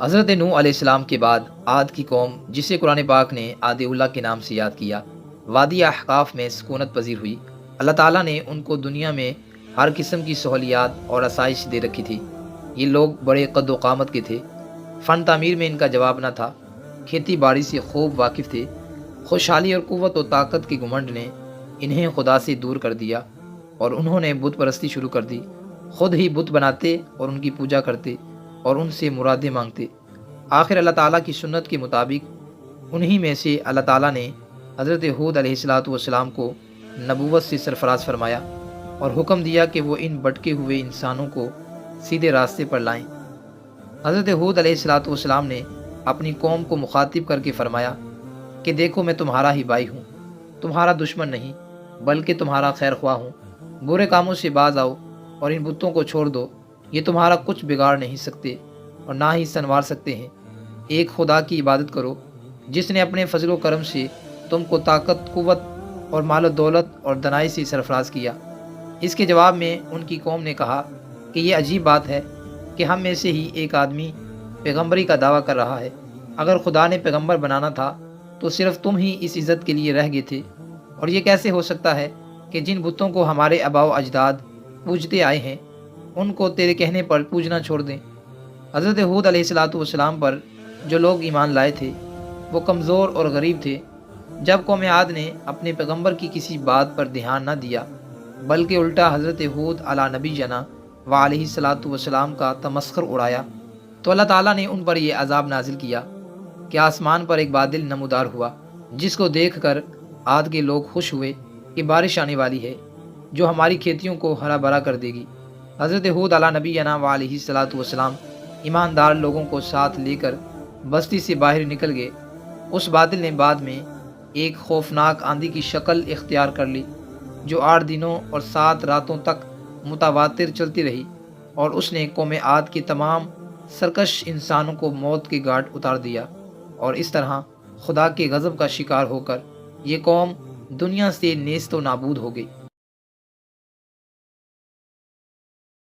حضرت نوح علیہ السلام کے بعد عاد کی قوم، جسے قرآن پاک نے عاد اولیٰ کے نام سے یاد کیا، وادی احقاف میں سکونت پذیر ہوئی۔ اللہ تعالیٰ نے ان کو دنیا میں ہر قسم کی سہولیات اور آسائش دے رکھی تھی۔ یہ لوگ بڑے قد و قامت کے تھے، فن تعمیر میں ان کا جواب نہ تھا، کھیتی باڑی سے خوب واقف تھے۔ خوشحالی اور قوت و طاقت کے گھمنڈ نے انہیں خدا سے دور کر دیا اور انہوں نے بت پرستی شروع کر دی۔ خود ہی بت بناتے اور ان کی پوجا کرتے اور ان سے مرادیں مانگتے۔ آخر اللہ تعالیٰ کی سنت کے مطابق انہی میں سے اللہ تعالیٰ نے حضرت ہود علیہ السلام کو نبوت سے سرفراز فرمایا اور حکم دیا کہ وہ ان بھٹکے ہوئے انسانوں کو سیدھے راستے پر لائیں۔ حضرت ہود علیہ السلام نے اپنی قوم کو مخاطب کر کے فرمایا کہ دیکھو، میں تمہارا ہی بھائی ہوں، تمہارا دشمن نہیں بلکہ تمہارا خیر خواہ ہوں۔ برے کاموں سے باز آؤ اور ان بتوں کو چھوڑ دو، یہ تمہارا کچھ بگاڑ نہیں سکتے اور نہ ہی سنوار سکتے ہیں۔ ایک خدا کی عبادت کرو جس نے اپنے فضل و کرم سے تم کو طاقت، قوت اور مال و دولت اور دنائی سے سرفراز کیا۔ اس کے جواب میں ان کی قوم نے کہا کہ یہ عجیب بات ہے کہ ہم میں سے ہی ایک آدمی پیغمبری کا دعویٰ کر رہا ہے۔ اگر خدا نے پیغمبر بنانا تھا تو صرف تم ہی اس عزت کے لیے رہ گئے تھے، اور یہ کیسے ہو سکتا ہے کہ جن بتوں کو ہمارے آباء و اجداد پوجتے آئے ہیں ان کو تیرے کہنے پر پوجنا چھوڑ دیں۔ حضرت ہود علیہ السلام پر جو لوگ ایمان لائے تھے وہ کمزور اور غریب تھے۔ جب قوم عاد نے اپنے پیغمبر کی کسی بات پر دھیان نہ دیا بلکہ الٹا حضرت ہود علی نبی جنا و علیہ السلام کا تمسخر اڑایا تو اللہ تعالیٰ نے ان پر یہ عذاب نازل کیا کہ آسمان پر ایک بادل نمودار ہوا، جس کو دیکھ کر عاد کے لوگ خوش ہوئے کہ بارش آنے والی ہے جو ہماری کھیتیوں کو ہرا بھرا کر دے گی۔ حضرت ہود علی نبی جنا و علیہ السلام ایماندار لوگوں کو ساتھ لے کر بستی سے باہر نکل گئے۔ اس بادل نے بعد میں ایک خوفناک آندھی کی شکل اختیار کر لی جو 8 دنوں اور 7 راتوں تک متواتر چلتی رہی، اور اس نے قوم عاد کے تمام سرکش انسانوں کو موت کے گھاٹ اتار دیا، اور اس طرح خدا کے غضب کا شکار ہو کر یہ قوم دنیا سے نیست و نابود ہو گئی۔